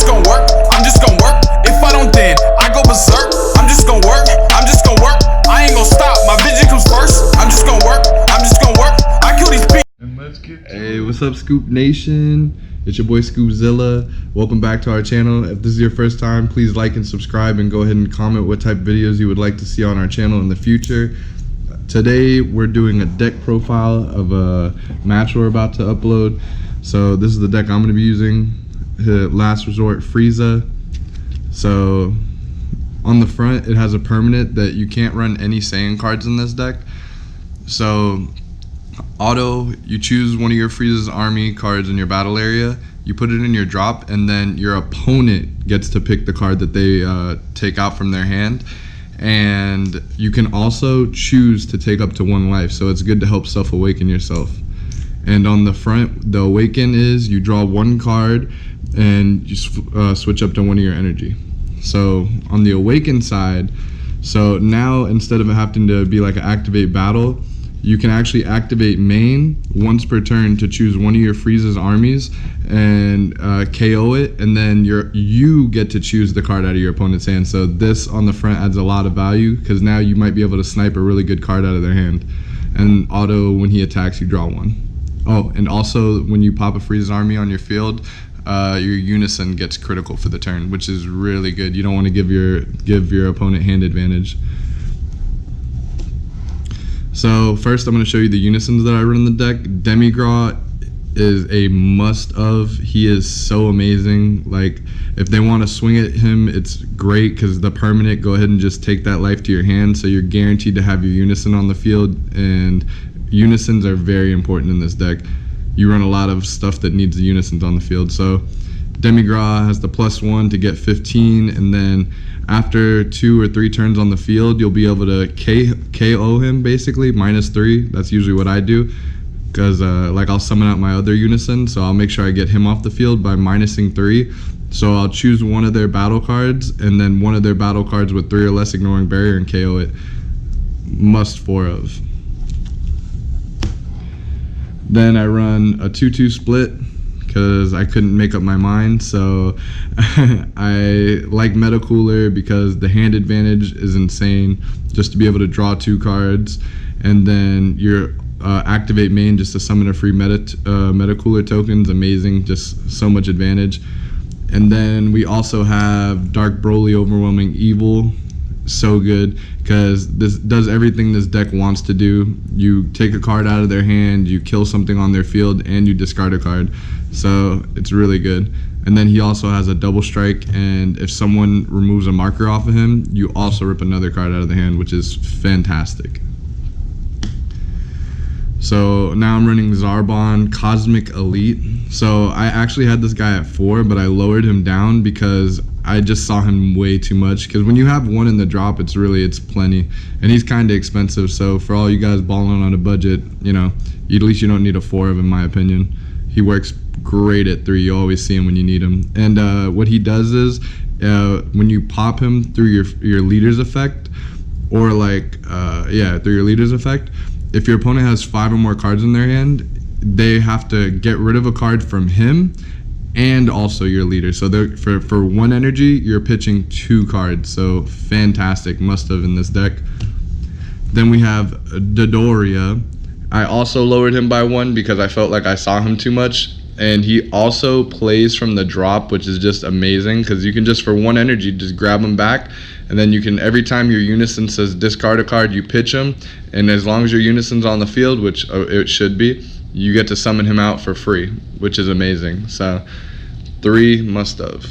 just gonna work, I'm just gonna work. If I don't then, I go berserk. I'm just gonna work, I'm just gonna work. I ain't gonna stop, my vision comes first. I'm just gonna work, I'm just gonna work. I kill these people. And let's get to Hey, what's up, Scoop Nation? It's your boy Scoopzilla. Welcome back to our channel. If this is your first time, please like and subscribe and go ahead and comment what type of videos you would like to see on our channel in the future. Today we're doing a deck profile of a match we're about to upload. So this is the deck I'm going to be using, Last Resort Frieza. So on the front it has a permanent that you can't run any Saiyan cards in this deck. So auto, you choose one of your Frieza's army cards in your battle area, you put it in your drop, and then your opponent gets to pick the card that they take out from their hand. And you can also choose to take up to 1 life, so it's good to help self-awaken yourself. And on the front, the awaken is you draw 1 card and you switch up to 1 of your energy. So on the awaken side, so now instead of it having to be like an activate battle, you can actually activate main once per turn to choose one of your Frieza's armies and KO it, and then you get to choose the card out of your opponent's hand. So this on the front adds a lot of value because now you might be able to snipe a really good card out of their hand. And auto, when he attacks, you draw 1. Oh, and also when you pop a Frieza's army on your field, your unison gets critical for the turn, which is really good. You don't want to give your opponent hand advantage. So first I'm going to show you the unisons that I run in the deck. Demigra is a must-of. He is so amazing. Like, if they want to swing at him, it's great because the permanent, go ahead and just take that life to your hand, so you're guaranteed to have your unison on the field, and unisons are very important in this deck. You run a lot of stuff that needs the unisons on the field. So Demigra has the +1 to get 15, and then after 2 or 3 turns on the field, you'll be able to KO him, basically, -3. That's usually what I do, because like I'll summon out my other unison, so I'll make sure I get him off the field by -3. So I'll choose one of their battle cards, and then one of their battle cards with 3 or less ignoring barrier, and KO it. Must 4 of. Then I run a 2-2 split, because I couldn't make up my mind. So I like Metacooler because the hand advantage is insane, just to be able to draw 2 cards, and then your activate main just to summon a free Metacooler tokens. Amazing, just so much advantage. And then we also have Dark Broly Overwhelming Evil. So good because this does everything this deck wants to do. You take a card out of their hand, you kill something on their field, and you discard a card. So it's really good. And then he also has a double strike, and if someone removes a marker off of him, you also rip another card out of the hand, which is fantastic. So now I'm running Zarbon Cosmic Elite. So I actually had this guy at 4, but I lowered him down because I just saw him way too much. Because when you have 1 in the drop, it's plenty, and he's kind of expensive. So for all you guys balling on a budget, you know, at least you don't need a 4 of, in my opinion. He works great at 3. You always see him when you need him. And what he does is when you pop him through your leader's effect, or like through your leader's effect, if your opponent has 5 or more cards in their hand, they have to get rid of a card from him and also your leader. So for 1 energy, you're pitching 2 cards. So fantastic, must have in this deck. Then we have Dodoria. I also lowered him by 1 because I felt like I saw him too much. And he also plays from the drop, which is just amazing because you can just, for 1 energy, just grab him back. And then you can, every time your unison says discard a card, you pitch him. And as long as your unison's on the field, which it should be, you get to summon him out for free, which is amazing. So 3 must have.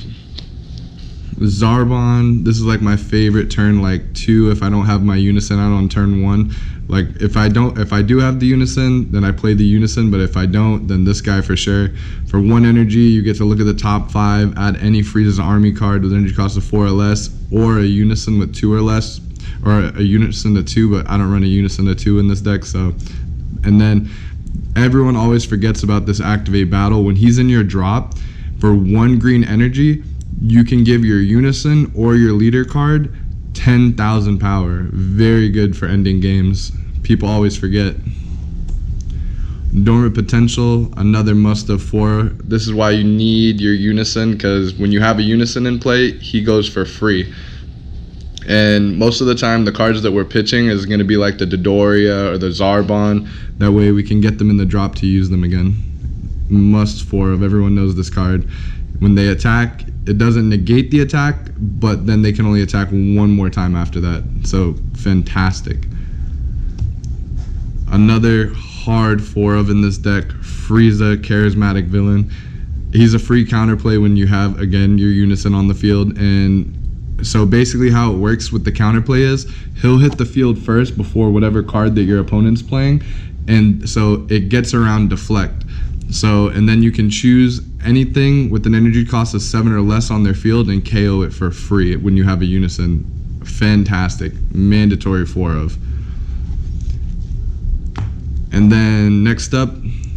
Zarbon, this is like my favorite turn, like 2 if I don't have my unison out on turn 1. Like if I do have the unison, then I play the unison, but if I don't, then this guy for sure. For 1 energy, you get to look at the top 5, add any Frieza's army card with energy cost of 4 or less, or a unison with 2 or less, or a unison to 2, but I don't run a unison to 2 in this deck. So, and then everyone always forgets about this activate battle. When he's in your drop, for 1 green energy, you can give your unison or your leader card 10,000 power. Very good for ending games. People always forget. Dormant Potential, another must of 4. This is why you need your Unison, because when you have a Unison in play, he goes for free. And most of the time, the cards that we're pitching is going to be like the Dodoria or the Zarbon. That way we can get them in the drop to use them again. Must 4 of, everyone knows this card. When they attack, it doesn't negate the attack, but then they can only attack one more time after that. So, fantastic. Another hard 4 of in this deck, Frieza, charismatic villain. He's a free counterplay when you have, again, your Unison on the field. And so basically how it works with the counterplay is he'll hit the field first before whatever card that your opponent's playing, and so it gets around deflect. So, and then you can choose anything with an energy cost of 7 or less on their field and KO it for free when you have a Unison. Fantastic. Mandatory 4 of. And then next up,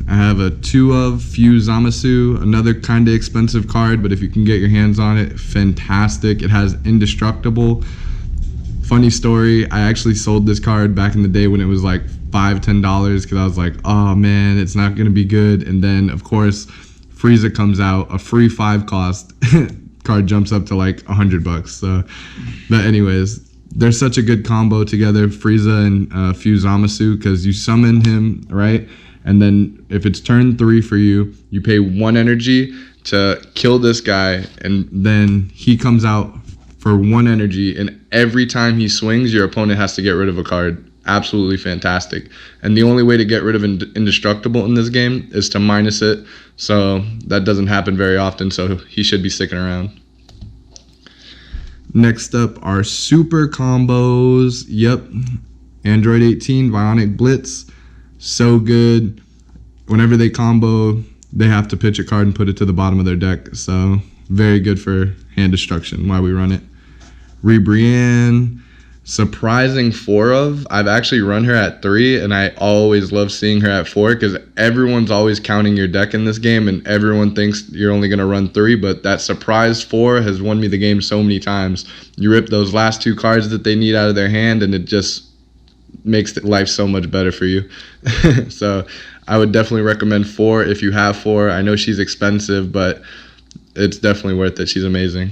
I have a 2 of Fuse Zamasu, another kind of expensive card, but if you can get your hands on it, fantastic. It has indestructible. Funny story, I actually sold this card back in the day when it was like $5-10 because I was like, oh man, it's not going to be good. And then of course, Frieza comes out, a free 5 cost. Card jumps up to like $100. So, but anyways, they're such a good combo together, Frieza and Fuse Zamasu, because you summon him, right? And then if it's turn 3 for you, you pay 1 energy to kill this guy, and then he comes out for 1 energy, and every time he swings, your opponent has to get rid of a card. Absolutely fantastic. And the only way to get rid of indestructible in this game is to minus it, so that doesn't happen very often, so he should be sticking around. Next up are super combos. Yep, Android 18, Bionic Blitz. So good. Whenever they combo, they have to pitch a card and put it to the bottom of their deck. So very good for hand destruction, why we run it. Brienne, surprising 4 of. I've actually run her at 3, and I always love seeing her at 4 because everyone's always counting your deck in this game, and everyone thinks you're only going to run 3, but that surprise 4 has won me the game so many times. You rip those last 2 cards that they need out of their hand, and it just makes life so much better for you. So I would definitely recommend 4 if you have 4. I know she's expensive, but it's definitely worth it. She's amazing.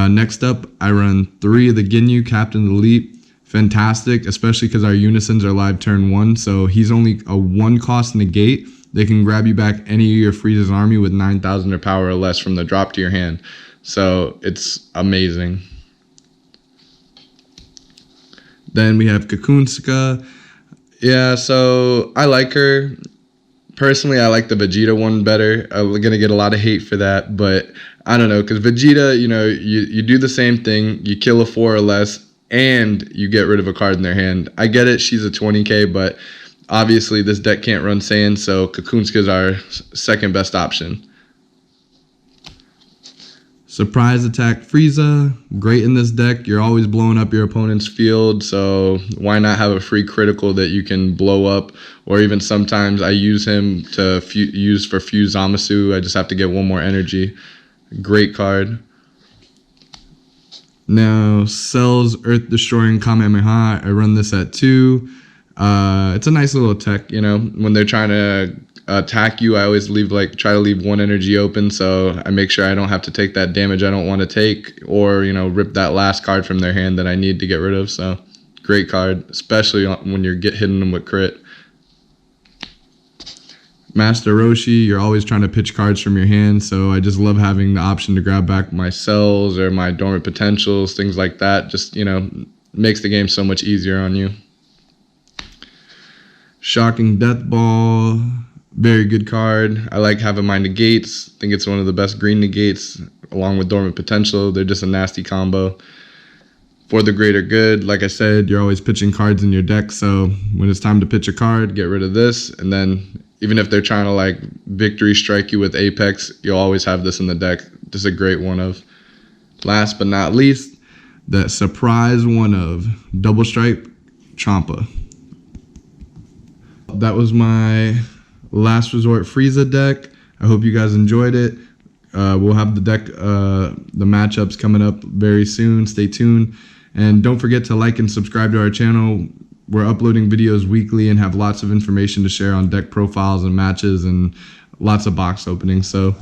Next up, I run 3 of the Ginyu, Captain of the Elite. Fantastic, especially because our Unisons are live turn 1, so he's only a 1 cost negate. They can grab you back any of your Frieza's army with 9,000 or power or less from the drop to your hand. So it's amazing. Then we have Cocoonska. Yeah, so I like her. Personally, I like the Vegeta one better. I'm going to get a lot of hate for that, but I don't know, because Vegeta, you know, you do the same thing. You kill a 4 or less, and you get rid of a card in their hand. I get it, she's a 20k, but obviously this deck can't run Saiyan, so Cocoonska is our second best option. Surprise attack Frieza, great in this deck. You're always blowing up your opponent's field, so why not have a free critical that you can blow up? Or even sometimes I use him to use for Fuse Zamasu. I just have to get 1 more energy. Great card. Now, Cell's Earth Destroying Kamehameha. I run this at 2. It's a nice little tech, you know. When they're trying to attack you, I always try to leave 1 energy open, so I make sure I don't have to take that damage I don't want to take, or, you know, rip that last card from their hand that I need to get rid of. So great card, especially when you're hitting them with crit. Master Roshi, you're always trying to pitch cards from your hand, so I just love having the option to grab back my cells or my dormant potentials, things like that. Just, you know, makes the game so much easier on you. Shocking Death Ball, very good card. I like having my negates. I think it's one of the best green negates, along with dormant potential. They're just a nasty combo. For the greater good, like I said, you're always pitching cards in your deck, so when it's time to pitch a card, get rid of this, and then even if they're trying to like victory strike you with Apex, you'll always have this in the deck. Just a great 1 of. Last but not least, the surprise 1 of Double Stripe Champa. That was my last resort Frieza deck. I hope you guys enjoyed it. We'll have the deck, the matchups coming up very soon. Stay tuned. And don't forget to like and subscribe to our channel. we're uploading videos weekly and have lots of information to share on deck profiles and matches and lots of box openings. So